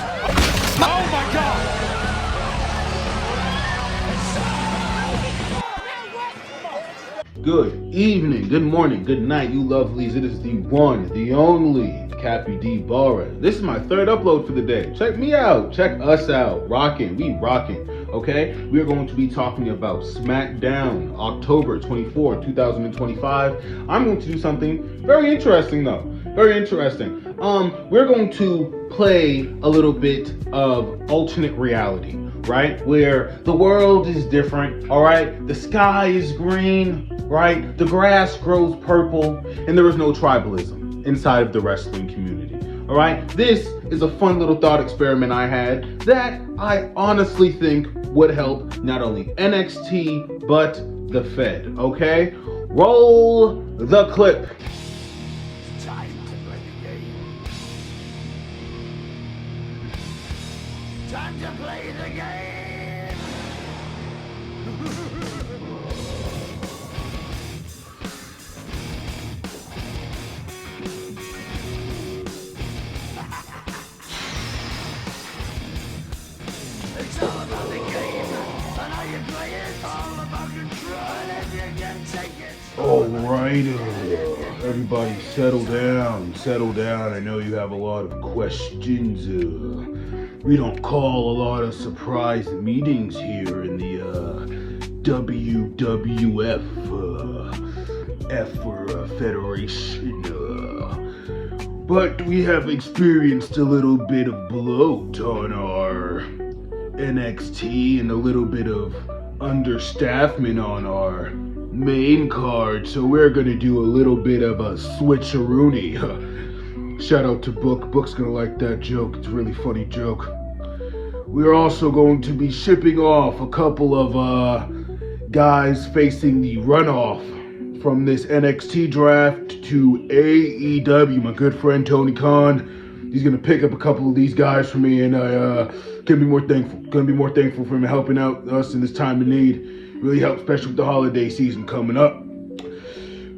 Oh my God! Good evening, good morning, good night, you lovelies. It is the one, the only Cappy D Barra. This is my third upload for the day. Check me out, check us out. Rockin', we rockin'. Okay, we are going to be talking about Smackdown, October 24, 2025. I'm going to do something very interesting though. Very interesting. We're going to play a little bit of alternate reality, right? Where the world is different, all right? The sky is green, right? The grass grows purple, and there is no tribalism inside of the wrestling community, all right? This is a fun little thought experiment I had that I honestly think would help not only NXT, but the Fed, okay? Roll the clip. Time to play the game! It's all about the game, and how you play it, all about control, and if you can take it. Alrighty, everybody settle down, I know you have a lot of questions. We don't call a lot of surprise meetings here in the WWF Federation. But we have experienced a little bit of bloat on our NXT and a little bit of understaffment on our main card, so we're gonna do a little bit of a switcheroony. Shout out to Book. Book's gonna like that joke. It's a really funny joke. We're also going to be shipping off a couple of guys facing the runoff from this NXT draft to AEW. My good friend Tony Khan, he's gonna pick up a couple of these guys for me, and I couldn't be more thankful. Couldn't be more thankful for him helping out us in this time of need. Really helped, especially with the holiday season coming up.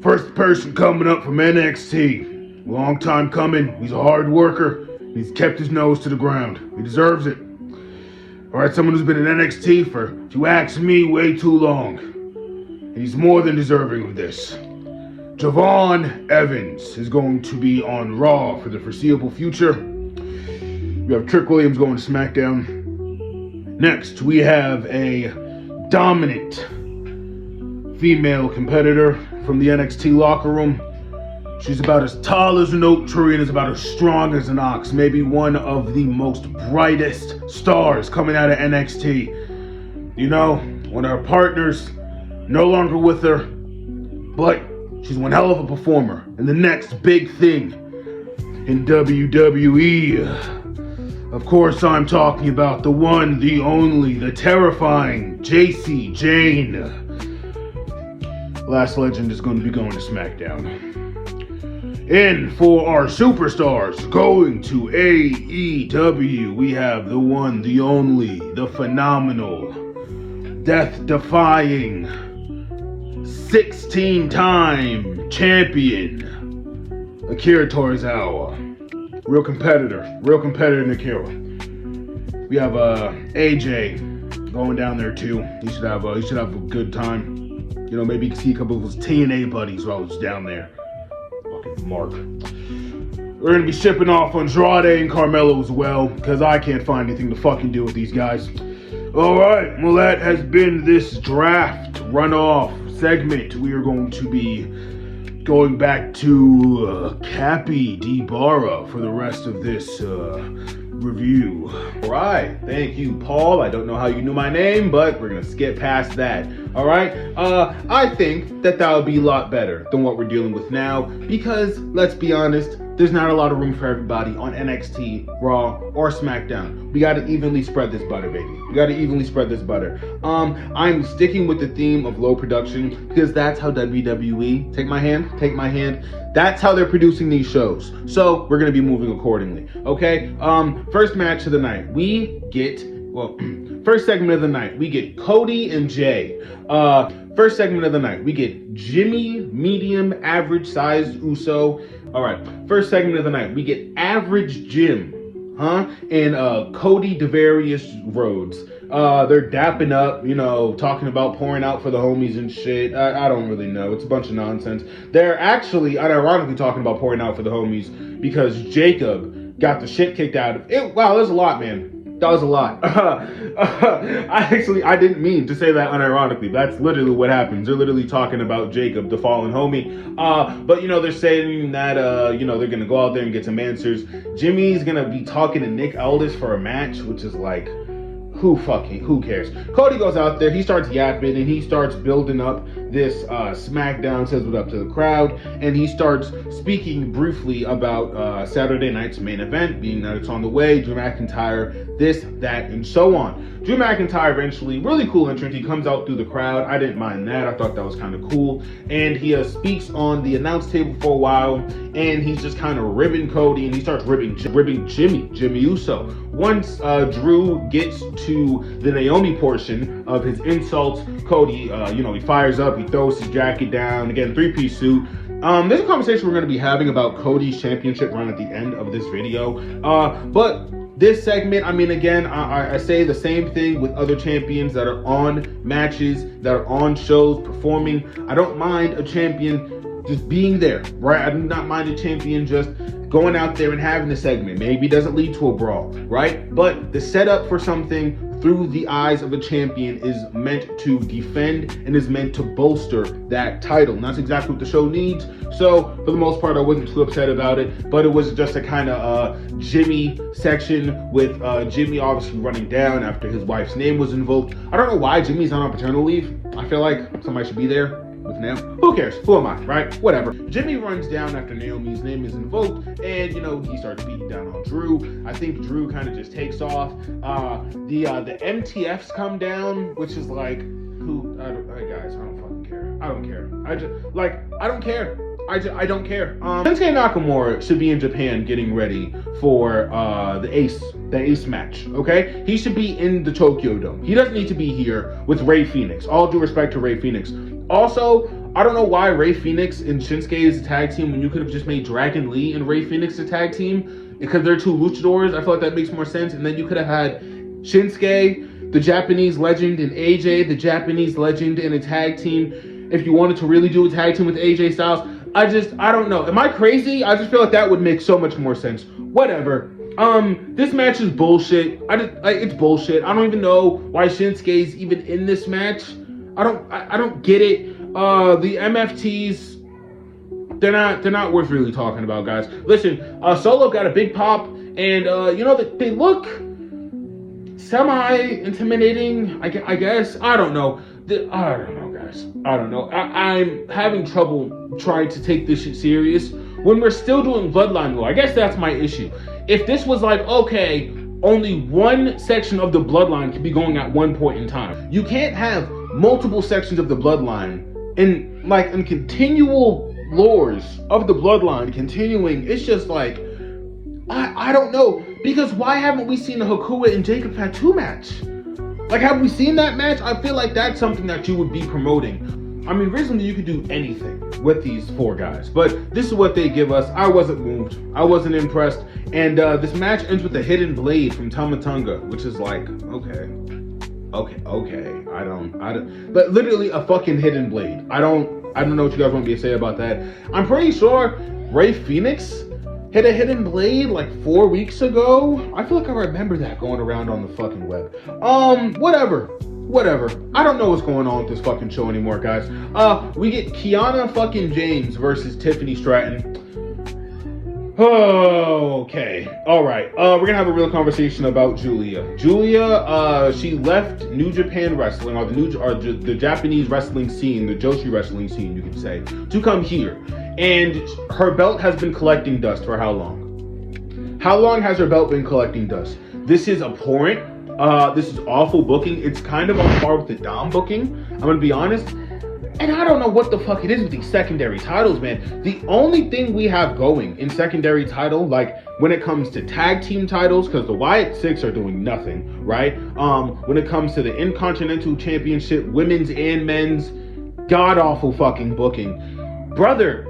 First person coming up from NXT. Long time coming. He's a hard worker. He's kept his nose to the ground. He deserves it. All right, someone who's been in NXT for, if you ask me, way too long. He's more than deserving of this. Javon Evans is going to be on Raw for the foreseeable future. We have Trick Williams going to SmackDown. Next, we have a dominant female competitor from the NXT locker room. She's about as tall as an oak tree and is about as strong as an ox. Maybe one of the most brightest stars coming out of NXT. You know, one of her partners, no longer with her, but she's one hell of a performer. And the next big thing in WWE, of course I'm talking about the one, the only, the terrifying JC Jane. Last Legend is going to be going to SmackDown. And for our superstars going to AEW, we have the one, the only, the phenomenal, death-defying, 16-time champion, Akira Tozawa. Real competitor in Akira. We have AJ going down there too. He should have a good time. You know, maybe you can see a couple of his TNA buddies while he's down there. Fucking Mark. We're gonna be shipping off Andrade and Carmelo as well, because I can't find anything to fucking do with these guys. Alright, well that has been this draft runoff segment. We are going to be going back to Cappy D Barra for the rest of this review. Alright, thank you, Paul. I don't know how you knew my name, but we're gonna skip past that. Alright, I think that would be a lot better than what we're dealing with now, because let's be honest, there's not a lot of room for everybody on NXT, Raw, or SmackDown. We gotta evenly spread this butter, baby. We gotta evenly spread this butter. I'm sticking with the theme of low production because that's how WWE, take my hand, that's how they're producing these shows. So we're gonna be moving accordingly, okay? First match of the night, first segment of the night, we get Cody and Jay. First segment of the night, we get Jimmy, medium, average size Uso. All right, first segment of the night, we get Average Jim And Cody Devarius Rhodes. They're dapping up, you know, talking about pouring out for the homies and shit. I don't really know. It's a bunch of nonsense. They're actually, unironically, talking about pouring out for the homies because Jacob got the shit kicked out of it. Wow, there's a lot, man. That was a lot. I didn't mean to say that unironically. That's literally what happens. They're literally talking about Jacob, the fallen homie. But, you know, they're saying that, you know, they're going to go out there and get some answers. Jimmy's going to be talking to Nick Aldis for a match, which is like, who cares? Cody goes out there, he starts yapping, and he starts building up this Smackdown, says what up to the crowd, and he starts speaking briefly about Saturday night's main event, being that it's on the way, Drew McIntyre, this, that, and so on. Drew McIntyre eventually, really cool entrant, he comes out through the crowd. I didn't mind that, I thought that was kind of cool, and he speaks on the announce table for a while, and he's just kind of ribbing Cody, and he starts ribbing Jimmy Uso. Once Drew gets to the Naomi portion of his insults, Cody, you know, he fires up, he throws his jacket down, again, three-piece suit. There's a conversation we're going to be having about Cody's championship run at the end of this video, but this segment, I mean, again, I say the same thing with other champions that are on matches, that are on shows, performing. I don't mind a champion just being there, right? I do not mind a champion just going out there and having a segment. Maybe it doesn't lead to a brawl, right? But the setup for something through the eyes of a champion is meant to defend and is meant to bolster that title. And that's exactly what the show needs. So for the most part, I wasn't too upset about it, but it was just a kind of Jimmy section with Jimmy obviously running down after his wife's name was invoked. I don't know why Jimmy's not on paternal leave. I feel like somebody should be there with Naomi. Who cares? Who am I, right? Whatever. Jimmy runs down after Naomi's name is invoked, and, you know, he starts beating down on Drew. I think Drew kind of just takes off. The MTFs come down, which is like, guys, I don't fucking care. I don't care. I don't care. I don't care. Shinsuke Nakamura should be in Japan getting ready for the Ace match, okay? He should be in the Tokyo Dome. He doesn't need to be here with Rey Fenix. All due respect to Rey Fenix. Also, I don't know why Rey Fenix and Shinsuke is a tag team when you could have just made Dragon Lee and Rey Fenix a tag team, because they're two luchadors. I feel like that makes more sense. And then you could have had Shinsuke, the Japanese legend, and AJ, the Japanese legend, in a tag team. If you wanted to really do a tag team with AJ Styles, I don't know. Am I crazy? I just feel like that would make so much more sense. Whatever. This match is bullshit. It's bullshit. I don't even know why Shinsuke's even in this match. I don't get it. The MFTs, they're not worth really talking about, guys. Listen, Solo got a big pop, and you know, they look semi-intimidating, I guess. I don't know. I don't know, guys. I don't know. I'm having trouble trying to take this shit serious when we're still doing Bloodline War. I guess that's my issue. If this was like, okay, only one section of the Bloodline can be going at one point in time. You can't have multiple sections of the Bloodline in continual lores of the Bloodline continuing. It's just like, I don't know, because why haven't we seen the Hakua and Jacob Fatu match? Like, have we seen that match? I feel like that's something that you would be promoting. I mean, recently you could do anything with these four guys, but this is what they give us. I wasn't moved. I wasn't impressed. And this match ends with a hidden blade from Tama Tonga, which is like, okay. I don't, but literally a fucking hidden blade. I don't know what you guys want me to say about that. I'm pretty sure Rey Fenix hit a hidden blade like 4 weeks ago. I feel like I remember that going around on the fucking web. Whatever. I don't know what's going on with this fucking show anymore, guys. We get Kiana fucking James versus Tiffany Stratton. Okay. All right. We're gonna have a real conversation about Julia. She left New Japan Wrestling, or the Japanese wrestling scene, the Joshi wrestling scene, you could say, to come here. And her belt has been collecting dust for how long? How long has her belt been collecting dust? This is abhorrent. This is awful booking. It's kind of on par with the Dom booking, I'm gonna be honest. And I don't know what the fuck it is with these secondary titles, man. The only thing we have going in secondary title, like when it comes to tag team titles, because the Wyatt Six are doing nothing, right? When it comes to the Intercontinental Championship, women's and men's, god awful fucking booking. Brother,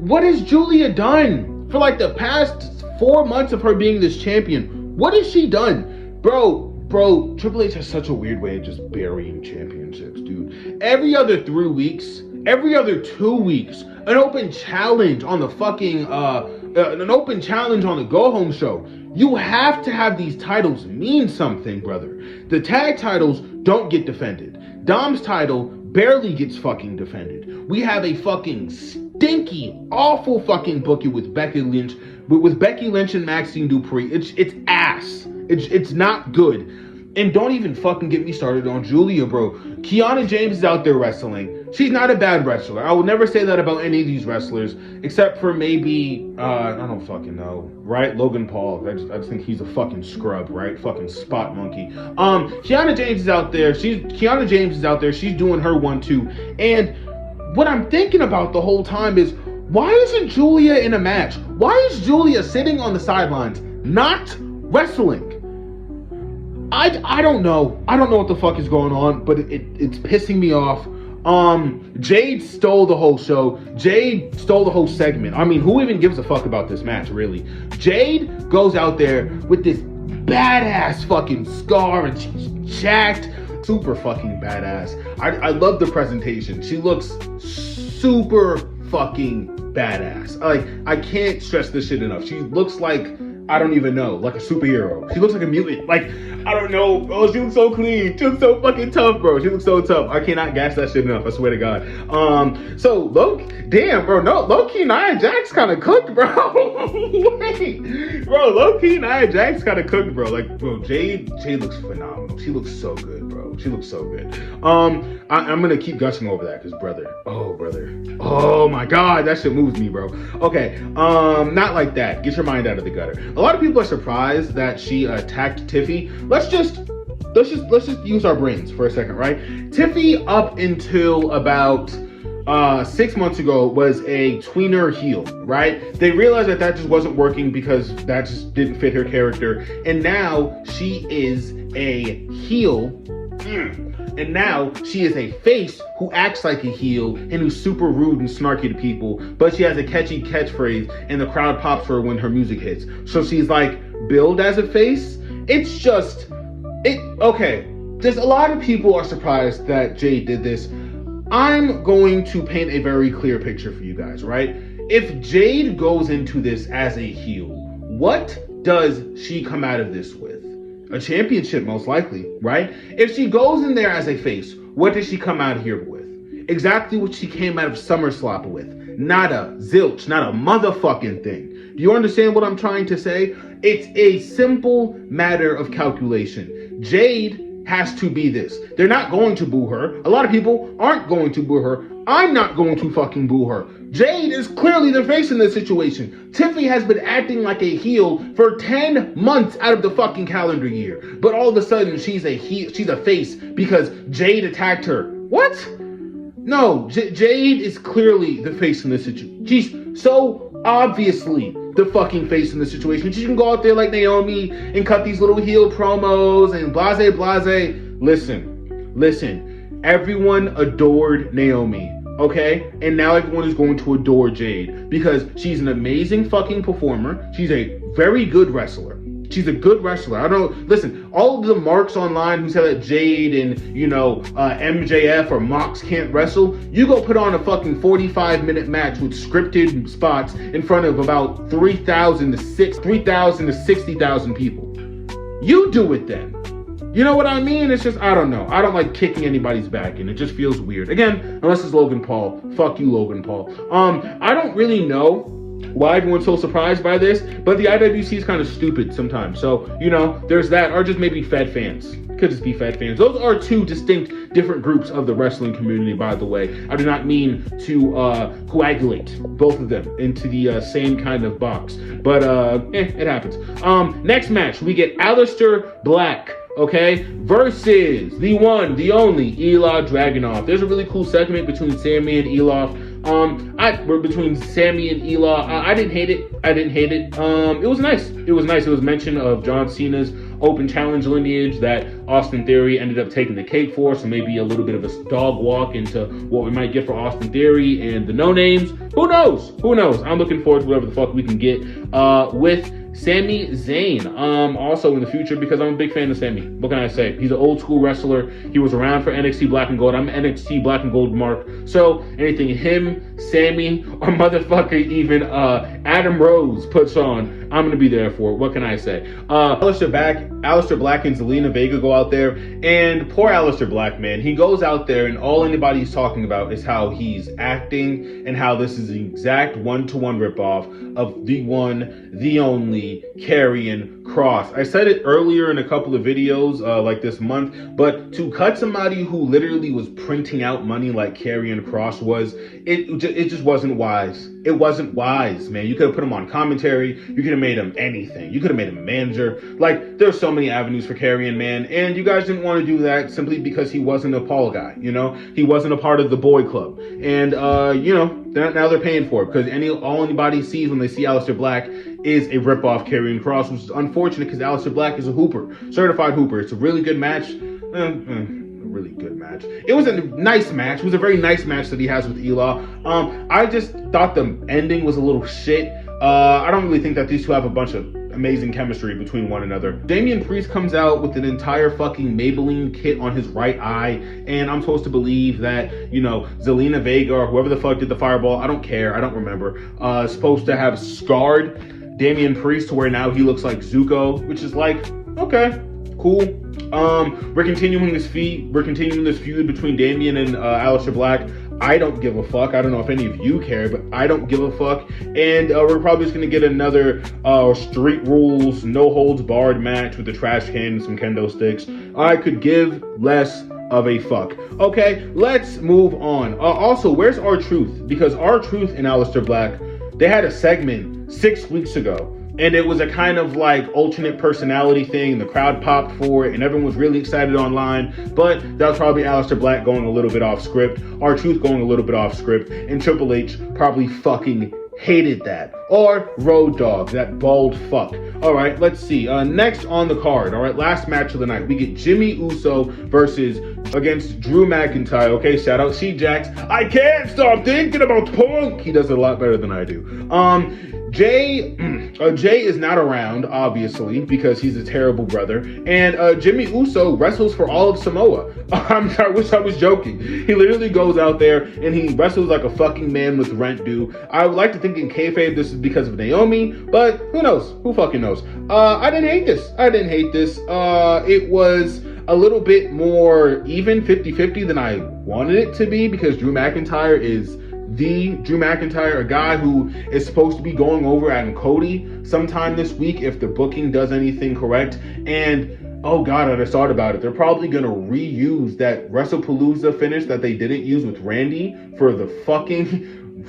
what has Julia done for like the past 4 months of her being this champion, what has she done? Bro, Triple H has such a weird way of just burying championships, dude. Every other 3 weeks, every other 2 weeks, an open challenge on the fucking, an open challenge on the Go Home show. You have to have these titles mean something, brother. The tag titles don't get defended. Dom's title barely gets fucking defended. We have a fucking stinky, awful fucking booking with Becky Lynch, with Becky Lynch and Maxine Dupree. It's ass. It's not good. And don't even fucking get me started on Julia, bro. Kiana James is out there wrestling. She's not a bad wrestler. I will never say that about any of these wrestlers, except for maybe, I don't fucking know, right? Logan Paul. I just think he's a fucking scrub, right? Fucking spot monkey. Kiana James is out there. She's doing her one too. And what I'm thinking about the whole time is, why isn't Julia in a match? Why is Julia sitting on the sidelines, not wrestling? I don't know. I don't know what the fuck is going on, but it's pissing me off. Jade stole the whole show. Jade stole the whole segment. I mean, who even gives a fuck about this match, really? Jade goes out there with this badass fucking scar and she's jacked. Super fucking badass. I love the presentation. She looks super fucking badass. Like, I can't stress this shit enough. She looks like, I don't even know, like a superhero. She looks like a mutant. Like, I don't know. Oh, she looks so clean. She looks so fucking tough, bro. She looks so tough. I cannot gas that shit enough. I swear to God. So low-key Nia Jax kind of cooked, bro. Wait, bro, low-key Nia Jax kind of cooked, bro. Like, bro, Jade looks phenomenal. She looks so good, bro. She looks so good. I'm gonna keep gushing over that because, brother. Oh my God, that shit moves me, bro. Okay, not like that. Get your mind out of the gutter. A lot of people are surprised that she attacked Tiffy. Let's just use our brains for a second, right? Tiffy, up until about 6 months ago, was a tweener heel, right? They realized that just wasn't working because that just didn't fit her character, and now she is a heel. And now she is a face who acts like a heel and who's super rude and snarky to people, but she has a catchy catchphrase and the crowd pops for her when her music hits. So she's like billed as a face. Okay. There's a lot of people are surprised that Jade did this. I'm going to paint a very clear picture for you guys, right? If Jade goes into this as a heel, what does she come out of this with? A championship, most likely, right? If she goes in there as a face, what does she come out here with? Exactly what she came out of SummerSlam with. Not a zilch, not a motherfucking thing. Do you understand what I'm trying to say? It's a simple matter of calculation. Jade has to be this. They're not going to boo her. A lot of people aren't going to boo her. I'm not going to fucking boo her. Jade is clearly the face in this situation. Tiffy has been acting like a heel for 10 months out of the fucking calendar year. But all of a sudden, she's a face because Jade attacked her. What? No, Jade is clearly the face in this situation. She's so obviously the fucking face in this situation. She can go out there like Naomi and cut these little heel promos and blase. Listen. Everyone adored Naomi, okay? And now everyone is going to adore Jade because she's an amazing fucking performer. She's a very good wrestler. She's a good wrestler. Listen, all of the marks online who say that Jade and, MJF or Mox can't wrestle, you go put on a fucking 45-minute match with scripted spots in front of about 3,000 to 60,000 people. You do it then. You know what I mean? It's just, I don't know. I don't like kicking anybody's back in. It just feels weird. Again, unless it's Logan Paul. Fuck you, Logan Paul. I don't really know why everyone's so surprised by this, but the IWC is kind of stupid sometimes. So, there's that. Or just maybe Fed fans. Could just be Fed fans. Those are two distinct different groups of the wrestling community, by the way. I do not mean to coagulate both of them into the same kind of box. But, it happens. Next match, we get Aleister Black, okay, versus the one, the only, Ilya Dragunov. There's a really cool segment between Sammy and Ilya. Between Sammy and Ilya. I didn't hate it. It was nice. It was mention of John Cena's open challenge lineage that Austin Theory ended up taking the cake for, so maybe a little bit of a dog walk into what we might get for Austin Theory and the no names. Who knows? I'm looking forward to whatever the fuck we can get with Sami Zayn, also in the future, because I'm a big fan of Sami. What can I say? He's an old school wrestler. He was around for NXT Black and Gold. I'm NXT Black and Gold mark. So anything him, Sami, or motherfucker even Adam Rose puts on, I'm gonna be there for it. What can I say? Aleister Black and Zelina Vega go out there, and poor Aleister Black, man, he goes out there and all anybody's talking about is how he's acting and how this is the exact one-to-one ripoff of the one, the only Karrion Kross. I said it earlier in a couple of videos like this month, but to cut somebody who literally was printing out money like Karrion Kross was, it just wasn't wise. It wasn't wise, man. You could have put him on commentary. You could have made him anything. You could have made him a manager. Like, there's so many avenues for Karrion, man. And you guys didn't want to do that simply because he wasn't a Paul guy, you know? He wasn't a part of the boy club. And, you know, now they're paying for it because all anybody sees when they see Aleister Black is a ripoff Karrion Kross, which is unfortunate because Aleister Black is a hooper, certified hooper. It's a really good match. Really good match. It was a nice match. It was a very nice match that he has with Ela. I just thought the ending was a little shit. I don't really think that these two have a bunch of amazing chemistry between one another. Damian Priest comes out with an entire fucking Maybelline kit on his right eye, and I'm supposed to believe that, you know, Zelina Vega or whoever the fuck did the fireball, I don't care, I don't remember, is supposed to have scarred Damian Priest to where now he looks like Zuko, which is like, okay, cool. We're continuing this feud between Damian and Aleister Black. I don't give a fuck. I don't know if any of you care, but I don't give a fuck. And we're probably just gonna get another street rules, no holds barred match with the trash can and some kendo sticks. I could give less of a fuck. Okay, let's move on. Also, where's R-Truth? Because R-Truth and Aleister Black, they had a segment 6 weeks ago. And it was a kind of like alternate personality thing. The crowd popped for it and everyone was really excited online. But that was probably Aleister Black going a little bit off script. R-Truth going a little bit off script. And Triple H probably fucking hated that. Or Road Dogg, that bald fuck. All right, let's see. Next on the card. All right, last match of the night. We get Jimmy Uso against Drew McIntyre. Okay, shout out C-Jax. I can't stop thinking about Punk. He does it a lot better than I do. Jay is not around, obviously, because he's a terrible brother. And Jimmy Uso wrestles for all of Samoa. I wish I was joking. He literally goes out there and he wrestles like a fucking man with rent due. I would like to think in kayfabe this is because of Naomi, but who knows? Who fucking knows? I didn't hate this. It was a little bit more even 50-50 than I wanted it to be because Drew McIntyre is the Drew McIntyre, a guy who is supposed to be going over at Cody sometime this week if the booking does anything correct. And oh god, I just thought about it. They're probably gonna reuse that WrestlePalooza finish that they didn't use with Randy for the fucking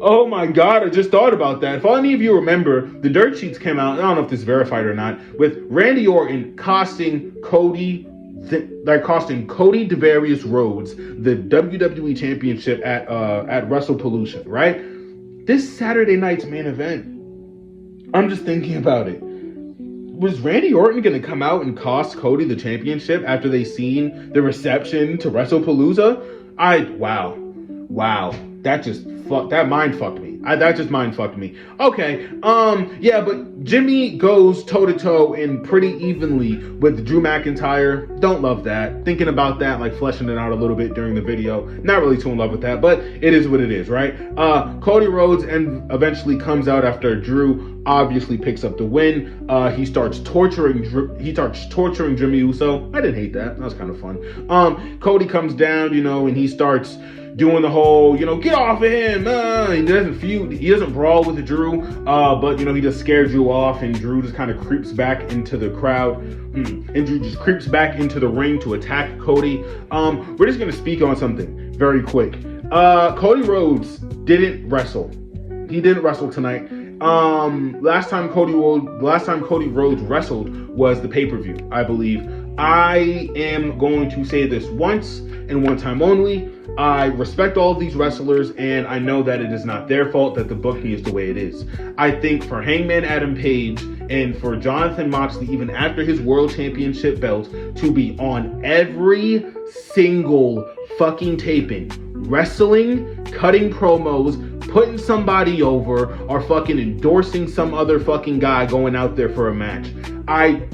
oh my god, I just thought about that. If any of you remember, the dirt sheets came out, I don't know if this is verified or not, with Randy Orton costing Cody Devarius Rhodes the WWE Championship at WrestlePalooza, right? This Saturday night's main event, I'm just thinking about it. Was Randy Orton going to come out and cost Cody the championship after they seen the reception to WrestlePalooza? Wow. That mind fucked me. That just mind fucked me. Okay, yeah, but Jimmy goes toe-to-toe and pretty evenly with Drew McIntyre. Don't love that. Thinking about that, like fleshing it out a little bit during the video. Not really too in love with that, but it is what it is, right? Cody Rhodes and eventually comes out after Drew obviously picks up the win. He starts torturing Jimmy Uso. I didn't hate that. That was kind of fun. Cody comes down, and he starts doing the whole, get off of him. He doesn't brawl with Drew, but he just scared Drew off, and Drew just kind of creeps back into the crowd. And Drew just creeps back into the ring to attack Cody. We're just gonna speak on something very quick. Cody Rhodes didn't wrestle. He didn't wrestle tonight. Last time Cody Rhodes wrestled was the pay-per-view, I believe. I am going to say this once and one time only. I respect all of these wrestlers, and I know that it is not their fault that the booking is the way it is. I think for Hangman Adam Page and for Jonathan Moxley, even after his world championship belt, to be on every single fucking taping, wrestling, cutting promos, putting somebody over or fucking endorsing some other fucking guy going out there for a match. I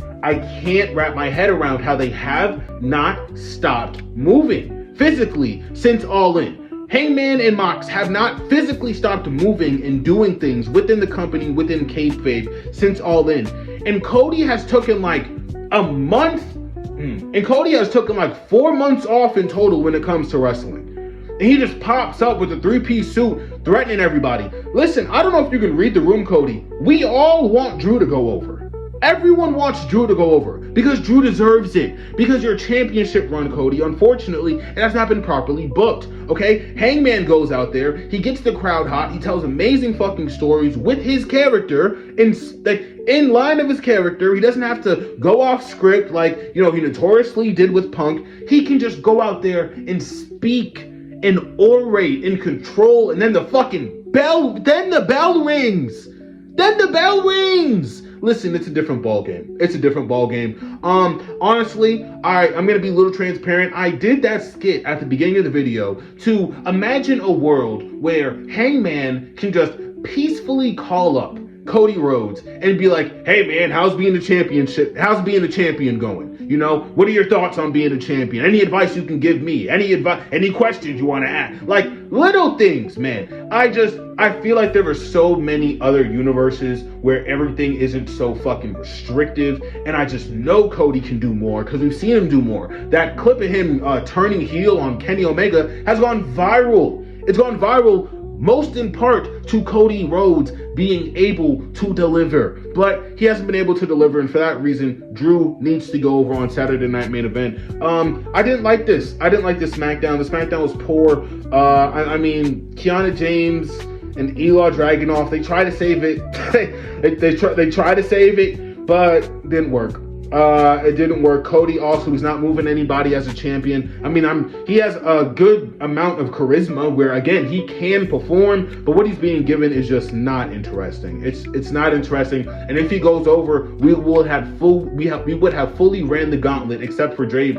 can't wrap my head around how they have not stopped moving physically since All In. Hangman and Mox have not physically stopped moving and doing things within the company, within kayfabe, since All In. And Cody has taken like a month, and Cody has taken like 4 months off in total when it comes to wrestling. And he just pops up with a 3-piece suit, threatening everybody. Listen, I don't know if you can read the room, Cody. We all want Drew to go over. Everyone wants Drew to go over because Drew deserves it. Because your championship run, Cody, unfortunately, it has not been properly booked. Okay? Hangman goes out there. He gets the crowd hot. He tells amazing fucking stories with his character in line of his character. He doesn't have to go off script like, he notoriously did with Punk. He can just go out there and speak and orate and control, and then the bell rings. Listen, it's a different ball game. Honestly, I'm gonna be a little transparent. I did that skit at the beginning of the video to imagine a world where Hangman can just peacefully call up Cody Rhodes and be like, hey man, how's being the champion going? What are your thoughts on being a champion? Any advice you can give me? Any questions you want to ask? Like little things, man. I feel like there are so many other universes where everything isn't so fucking restrictive, and I just know Cody can do more because we've seen him do more. That clip of him turning heel on Kenny Omega has gone viral. It's gone viral most in part to Cody Rhodes being able to deliver, but he hasn't been able to deliver, and for that reason, Drew needs to go over on Saturday Night Main Event. I didn't like this. SmackDown. The SmackDown was poor. Kiana James and Eli Dragunov, they try to save it. they try to save it, but didn't work. It didn't work. Cody also is not moving anybody as a champion. He has a good amount of charisma where, again, he can perform, but what he's being given is just not interesting. It's not interesting. And if he goes over, we would have fully ran the gauntlet except for Jade.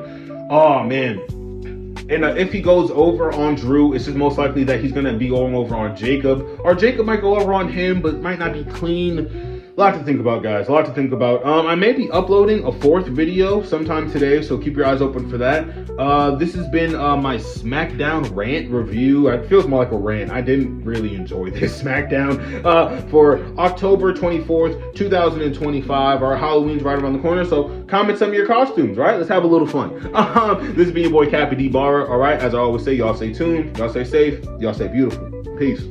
Oh man. And if he goes over on Drew, it's just most likely that he's gonna be going over on Jacob, or Jacob might go over on him, but might not be clean. A lot to think about, guys. A lot to think about. I may be uploading a 4th video sometime today, so keep your eyes open for that. This has been my Smackdown rant review. It feels more like a rant. I didn't really enjoy this Smackdown for October 24th, 2025. Our Halloween's right around the corner, so comment some of your costumes, right? Let's have a little fun. This has been your boy, Cappy D. Barra, all right? As I always say, y'all stay tuned, y'all stay safe, y'all stay beautiful. Peace.